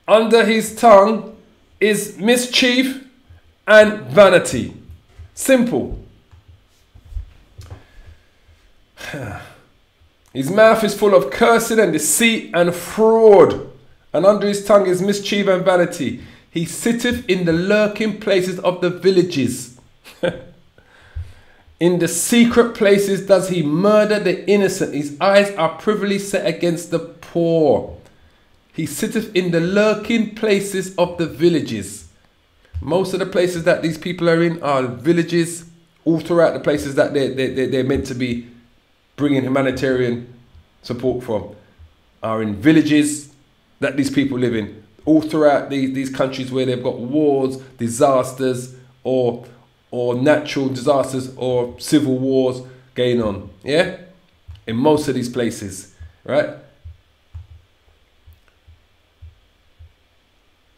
Under his tongue is mischief and vanity. Simple. His mouth is full of cursing and deceit and fraud, and under his tongue is mischief and vanity. He sitteth in the lurking places of the villages. In the secret places does he murder the innocent. His eyes are privily set against the poor. He sitteth in the lurking places of the villages. Most of the places that these people are in are villages, all throughout the places that they're meant to be bringing humanitarian support from, are in villages that these people live in. All throughout these countries where they've got wars, disasters, or natural disasters, or civil wars going on. Yeah? In most of these places. Right?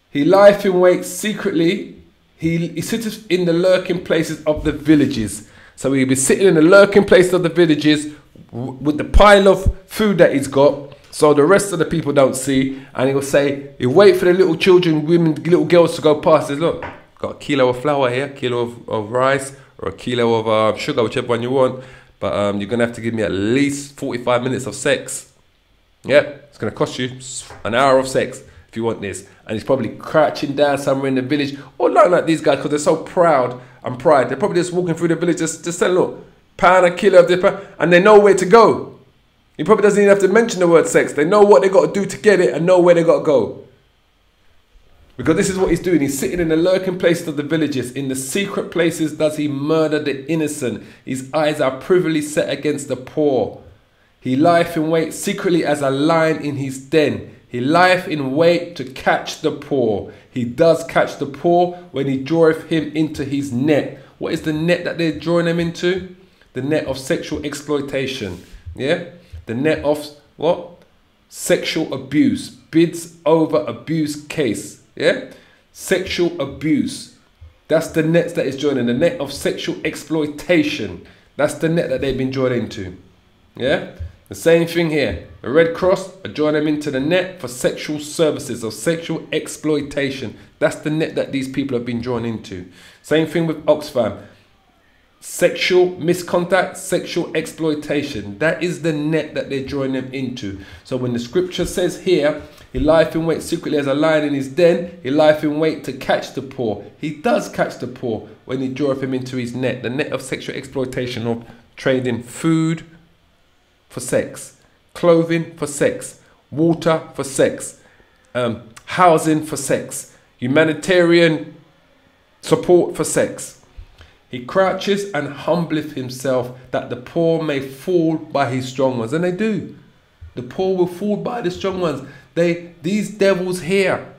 He lieth in wait secretly. He sitteth in the lurking places of the villages. So he'll be sitting in the lurking places of the villages with the pile of food that he's got, so the rest of the people don't see. And he'll say, he'll wait for the little children, women, little girls to go past. Says, look, got a kilo of flour here, a kilo of rice, or a kilo of sugar, whichever one you want. But you're going to have to give me at least 45 minutes of sex. Yeah, it's going to cost you an hour of sex if you want this. And he's probably crouching down somewhere in the village, or not like these guys, because they're so proud and pride. They're probably just walking through the village, just saying, look, pound a kilo of this, and they know where to go. He probably doesn't even have to mention the word sex. They know what they got to do to get it and know where they got to go. Because this is what he's doing. He's sitting in the lurking places of the villages. In the secret places does he murder the innocent. His eyes are privily set against the poor. He lieth in wait secretly as a lion in his den. He lieth in wait to catch the poor. He does catch the poor when he draweth him into his net. What is the net that they're drawing him into? The net of sexual exploitation. Yeah? The net of what? Sexual abuse. Bids over abuse case. Yeah? Sexual abuse. That's the nets that is joining. The net of sexual exploitation. That's the net that they've been drawn into. Yeah? The same thing here. The Red Cross are drawing them into the net for sexual services or sexual exploitation. That's the net that these people have been drawn into. Same thing with Oxfam. Sexual misconduct, sexual exploitation. That is the net that they're drawing them into. So when the scripture says here, he lieth in wait secretly as a lion in his den, he lieth in wait to catch the poor. He does catch the poor when he draweth him into his net. The net of sexual exploitation, of trading food for sex, clothing for sex, water for sex, housing for sex, humanitarian support for sex. He crouches and humbleth himself that the poor may fall by his strong ones. And they do. The poor will fall by the strong ones. These devils here,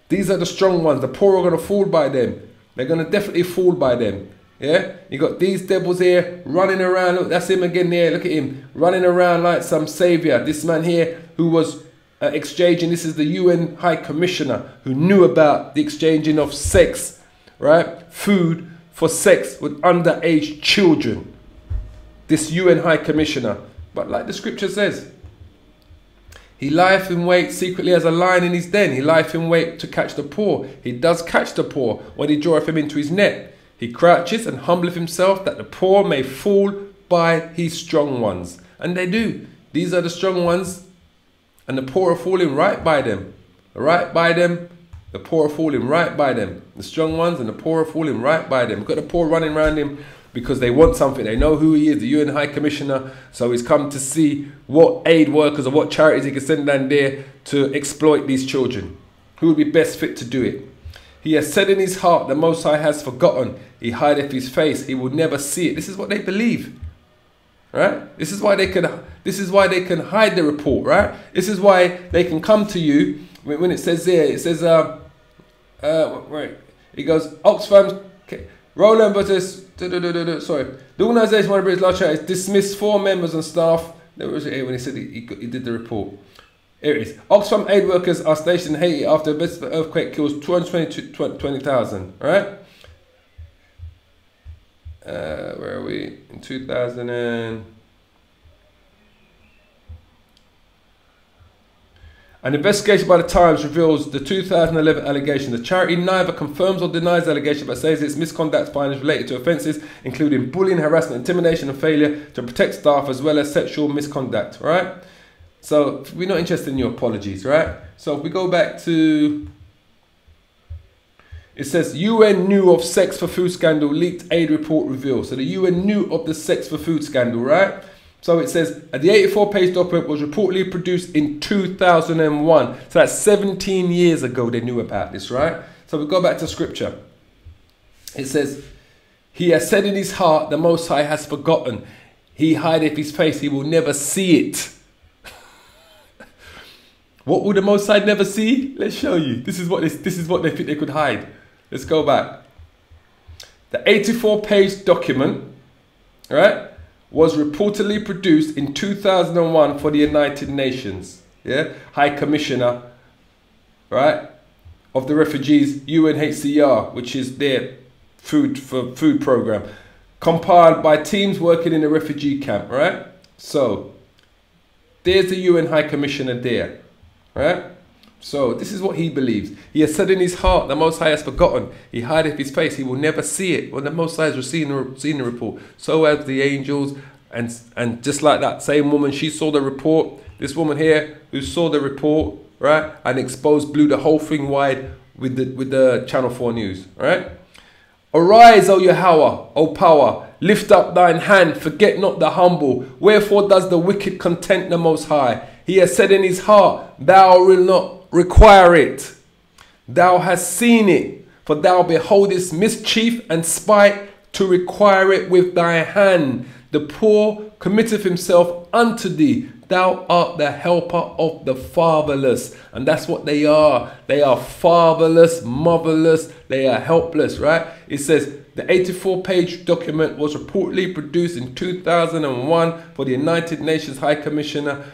these are the strong ones. The poor are going to fall by them. They're going to definitely fall by them. Yeah, you got these devils here running around. Look, that's him again there. Look at him running around like some savior. This man here who was exchanging. This is the UN High Commissioner who knew about the exchanging of sex, right? Food for sex with underage children. This UN High Commissioner. But like the scripture says, he lieth in wait secretly as a lion in his den. He lieth in wait to catch the poor. He does catch the poor when he draweth him into his net. He crouches and humbleth himself that the poor may fall by his strong ones. And they do. These are the strong ones. And the poor are falling right by them. Right by them. The poor are falling right by them. The strong ones and the poor are falling right by them. We've got the poor running around him because they want something. They know who he is, the UN High Commissioner. So he's come to see what aid workers or what charities he can send down there to exploit these children. Who would be best fit to do it? He has said in his heart, the Most High has forgotten. He hideth his face. He will never see it. This is what they believe. Right? This is why they can hide the report, right? This is why they can come to you when it says there, it says right. It goes Oxfam Roland versus sorry. The organisation of British Large Charities dismissed 4 members and staff. There was it when he said he did the report. Here it is. Oxfam aid workers are stationed in Haiti after the earthquake kills 220,000. Right? Where are we? In 2000 and... An investigation by the Times reveals the 2011 allegation. The charity neither confirms or denies the allegation, but says its misconduct findings related to offences including bullying, harassment, intimidation and failure to protect staff as well as sexual misconduct. Right? So we're not interested in your apologies, right? So if we go back to, it says UN knew of Sex-for-Food scandal, leaked aid report reveals. So the UN knew of the Sex-for-Food scandal, right? So it says the 84-page document was reportedly produced in 2001. So that's 17 years ago they knew about this, right? So we go back to scripture. It says, he has said in his heart, the Most High has forgotten. He hideth his face, he will never see it. What will the Most High never see? Let's show you. This is what they think they could hide. Let's go back. The 84-page document, right, was reportedly produced in 2001 for the United Nations, yeah, High Commissioner, right, of the refugees, UNHCR, which is their food program, compiled by teams working in a refugee camp, right? So there's the UN High Commissioner there. Right? So this is what he believes. He has said in his heart, the Most High has forgotten. He hideth his face. He will never see it. When the Most High has seen the report, so have the angels. And just like that same woman, she saw the report. This woman here who saw the report, right, and exposed, blew the whole thing wide with the Channel 4 news, right? Arise, O Yahweh, O power, lift up thine hand, forget not the humble. Wherefore does the wicked content the Most High? He has said in his heart, thou wilt not require it. Thou hast seen it, for thou beholdest mischief and spite to require it with thy hand. The poor committeth himself unto thee. Thou art the helper of the fatherless. And that's what they are. They are fatherless, motherless. They are helpless, right? It says the 84-page document was reportedly produced in 2001 for the United Nations High Commissioner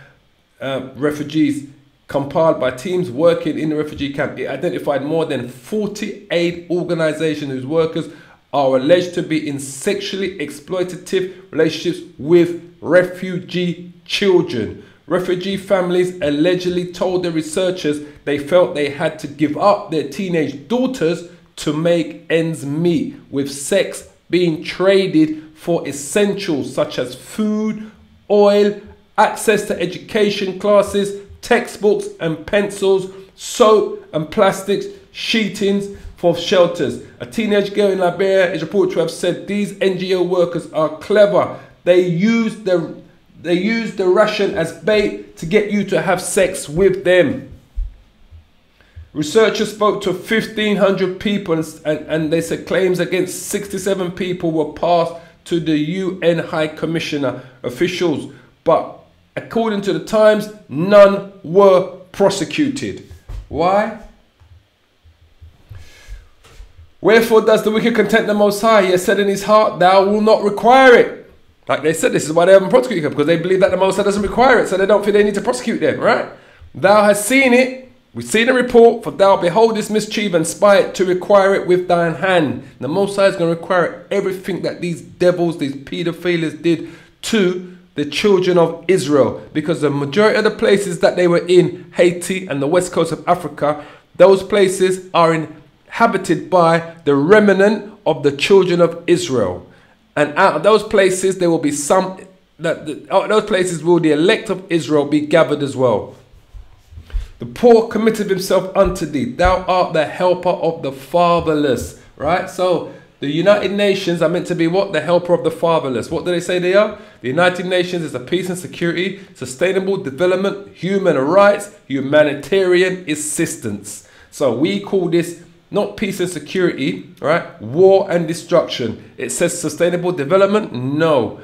Refugees, compiled by teams working in the refugee camp. It identified more than 48 organizations whose workers are alleged to be in sexually exploitative relationships with refugee children. Refugee families allegedly told the researchers they felt they had to give up their teenage daughters to make ends meet, with sex being traded for essentials such as food, oil, access to education classes, textbooks and pencils, soap and plastics, sheetings for shelters. A teenage girl in Liberia is reported to have said these NGO workers are clever. They use the ration as bait to get you to have sex with them. Researchers spoke to 1,500 people and they said claims against 67 people were passed to the UN High Commissioner officials, but according to the Times, none were prosecuted. Why? Wherefore does the wicked content the Most High? He has said in his heart, thou wilt not require it. Like they said, this is why they haven't prosecuted them, because they believe that the Most High doesn't require it, so they don't feel they need to prosecute them, right? Thou hast seen it, we've seen the report, for thou beholdest mischief and spite to require it with thine hand. The Most High is going to require everything that these devils, these pedophiles did to the children of Israel, because the majority of the places that they were in, Haiti and the west coast of Africa, those places are inhabited by the remnant of the children of Israel. And out of those places, there will be some, out of those places will the elect of Israel be gathered as well. The poor committed himself unto thee. Thou art the helper of the fatherless. Right? So the United Nations are meant to be what? The helper of the fatherless. What do they say they are? The United Nations is a peace and security, sustainable development, human rights, humanitarian assistance. So we call this not peace and security, right? War and destruction. It says sustainable development? No.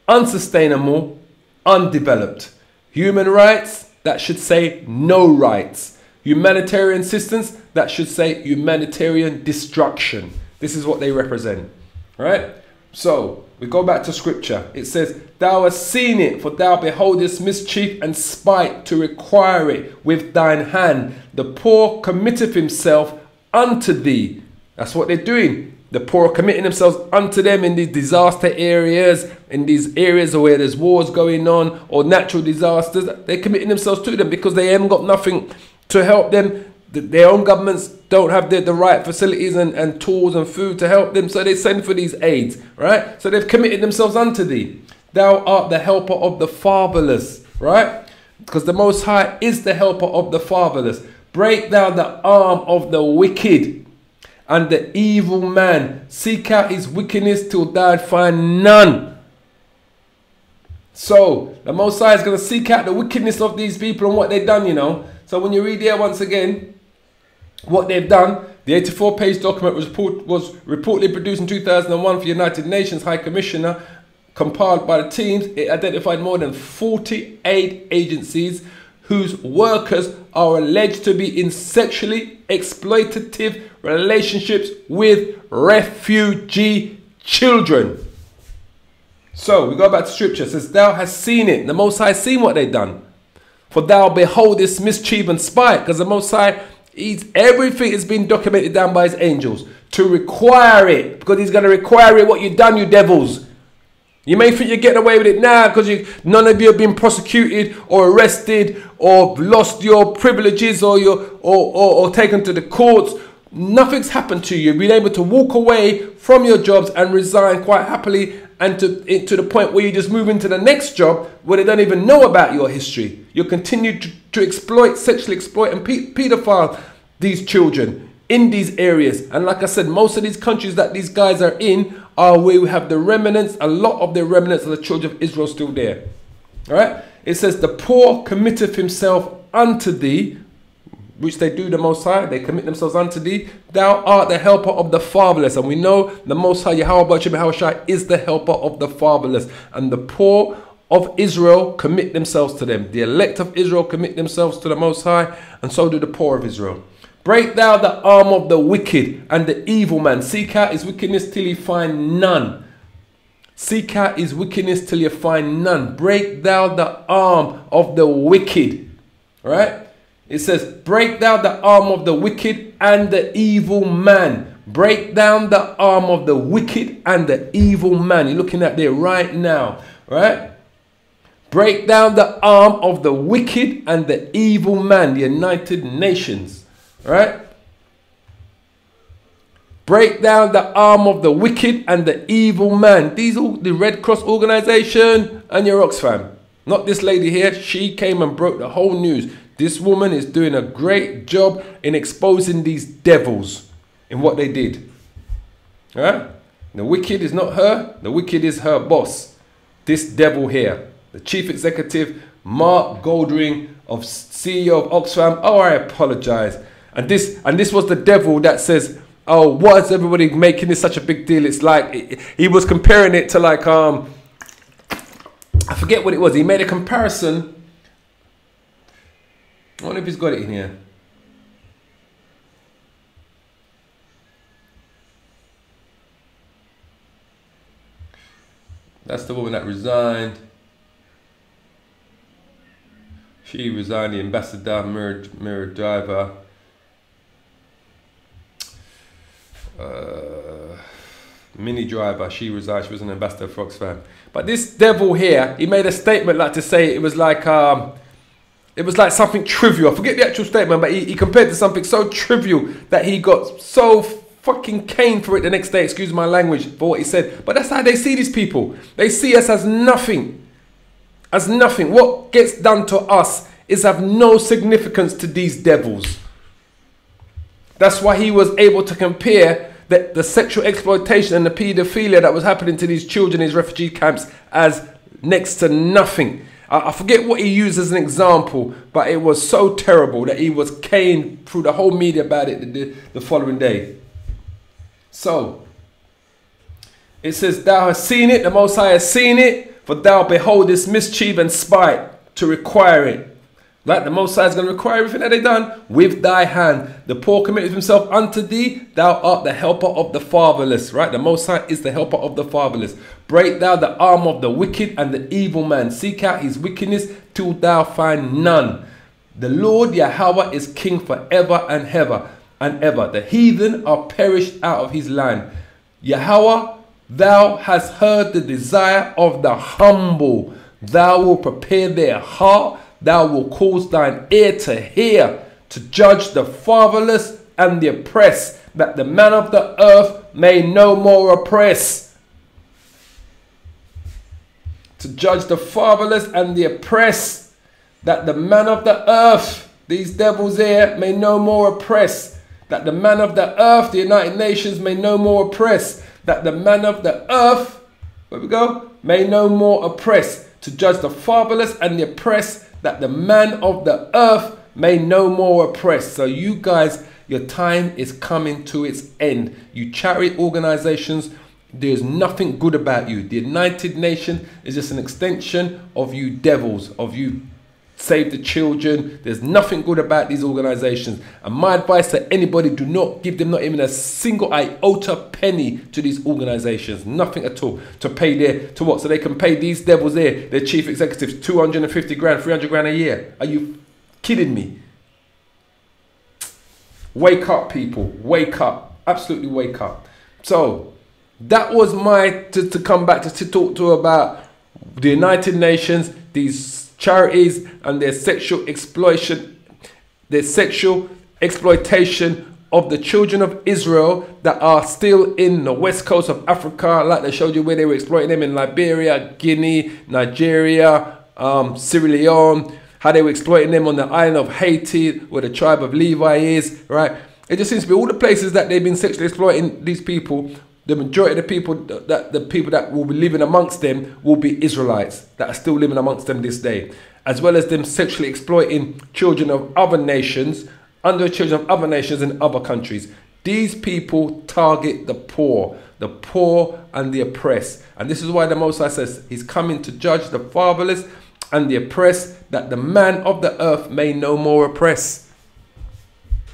Unsustainable, undeveloped. Human rights? That should say no rights. Humanitarian assistance? That should say humanitarian destruction. This is what they represent, right? So we go back to scripture. It says, thou hast seen it, for thou beholdest mischief and spite to require it with thine hand. The poor committeth himself unto thee. That's what they're doing. The poor are committing themselves unto them in these disaster areas, in these areas where there's wars going on or natural disasters. They're committing themselves to them because they haven't got nothing to help them. Their own governments don't have the right facilities and tools and food to help them, so they send for these aids, right? So they've committed themselves unto thee. Thou art the helper of the fatherless, right? Because the Most High is the helper of the fatherless. Break thou the arm of the wicked and the evil man. Seek out his wickedness till thou find none. So the Most High is going to seek out the wickedness of these people and what they've done, you know. So when you read here once again, what they've done, the 84-page document was reportedly produced in 2001 for the United Nations High Commissioner, compiled by the teams. It identified more than 48 agencies whose workers are alleged to be in sexually exploitative relationships with refugee children. So we go back to scripture. It says, thou hast seen it. The Most High has seen what they've done. For thou beholdest mischief and spite, because the Most High, everything has been documented down by his angels to require it, because he's going to require it what you've done, you devils. You may think you're getting away with it now because none of you have been prosecuted or arrested or lost your privileges or taken to the courts. Nothing's happened to you. You've been able to walk away from your jobs and resign quite happily, and to the point where you just move into the next job where they don't even know about your history. You continue to exploit, sexually exploit and pedophile these children. in these areas. And like I said, most of these countries that these guys are in are where we have the remnants, a lot of the remnants of the children of Israel still there. All right? It says, the poor committeth himself unto thee, which they do the Most High, they commit themselves unto thee. Thou art the helper of the fatherless. And we know the Most High, Yahweh is the helper of the fatherless. And the poor of Israel commit themselves to them. The elect of Israel commit themselves to the Most High, and so do the poor of Israel. Break thou the arm of the wicked and the evil man. Seek out his wickedness till you find none. Seek out his wickedness till you find none. Break thou the arm of the wicked. Right? It says, break down the arm of the wicked and the evil man. Break down the arm of the wicked and the evil man. You're looking at there right now, right? Break down the arm of the wicked and the evil man, the United Nations, right? Break down the arm of the wicked and the evil man. These are the Red Cross organization and your Oxfam. Not this lady here. She came and broke the whole news. This woman is doing a great job in exposing these devils in what they did. All right? The wicked is not her. The wicked is her boss. This devil here. The chief executive, Mark Goldring, of CEO of Oxfam. Oh, I apologize. And this was the devil that says, oh, why is everybody making this such a big deal? It's like, he was comparing it to like, I forget what it was. He made a comparison. I wonder if he's got it in here. That's the woman that resigned. She resigned, the ambassador, mirror driver. Mini driver, she resigned. She was an ambassador for Oxfam. But this devil here, he made a statement like to say it was like something trivial. I forget the actual statement, but he compared to something so trivial that he got so fucking caned for it the next day, excuse my language, for what he said. But that's how they see these people. They see us as nothing. As nothing. What gets done to us is have no significance to these devils. That's why he was able to compare the sexual exploitation and the paedophilia that was happening to these children in these refugee camps as next to nothing. I forget what he used as an example, but it was so terrible that he was caned through the whole media about it the following day. So, it says, thou hast seen it, the Most High has seen it, for thou beholdest mischief and spite to require it. Right, the Most High is going to require everything that they done with thy hand. The poor committeth himself unto thee. Thou art the helper of the fatherless. Right, the Most High is the helper of the fatherless. Break thou the arm of the wicked and the evil man. Seek out his wickedness till thou find none. The Lord Yahweh is king forever and ever and ever. The heathen are perished out of his land. Yahweh, thou hast heard the desire of the humble. Thou wilt prepare their heart. Thou wilt cause thine ear to hear, to judge the fatherless and the oppressed, that the man of the earth may no more oppress. To judge the fatherless and the oppressed, that the man of the earth, these devils here, may no more oppress. That the man of the earth, the United Nations, may no more oppress. That the man of the earth, where we go, may no more oppress. To judge the fatherless and the oppressed, that the man of the earth may no more oppress. So you guys, your time is coming to its end. You charity organizations, there's nothing good about you. The United Nations is just an extension of you devils, of you Save the Children. There's nothing good about these organizations. And my advice to anybody, do not give them not even a single iota penny to these organizations. Nothing at all to pay their, to what? So they can pay these devils there, their chief executives, 250 grand, 300 grand a year. Are you kidding me? Wake up, people. Wake up. Absolutely wake up. So that was my, to come back to talk to about the United Nations, these charities and their sexual exploitation, of the children of Israel that are still in the west coast of Africa, like they showed you where they were exploiting them in Liberia, Guinea, Nigeria, Sierra Leone, how they were exploiting them on the island of Haiti, where the tribe of Levi is, right? It just seems to be all the places that they've been sexually exploiting these people. The majority of the people that will be living amongst them will be Israelites that are still living amongst them this day, as well as them sexually exploiting children of other nations, under children of other nations in other countries. These people target the poor and the oppressed. And this is why the Most High says he's coming to judge the fatherless and the oppressed, that the man of the earth may no more oppress.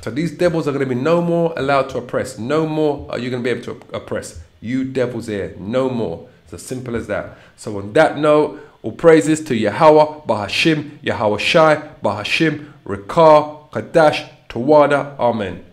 So these devils are going to be no more allowed to oppress. No more are you going to be able to oppress. You devils here, no more. It's as simple as that. So on that note, all praises to Yahweh, Bahashim, Yahweh Shai, Bahashim, Rikah, Kadash, Tawada. Amen.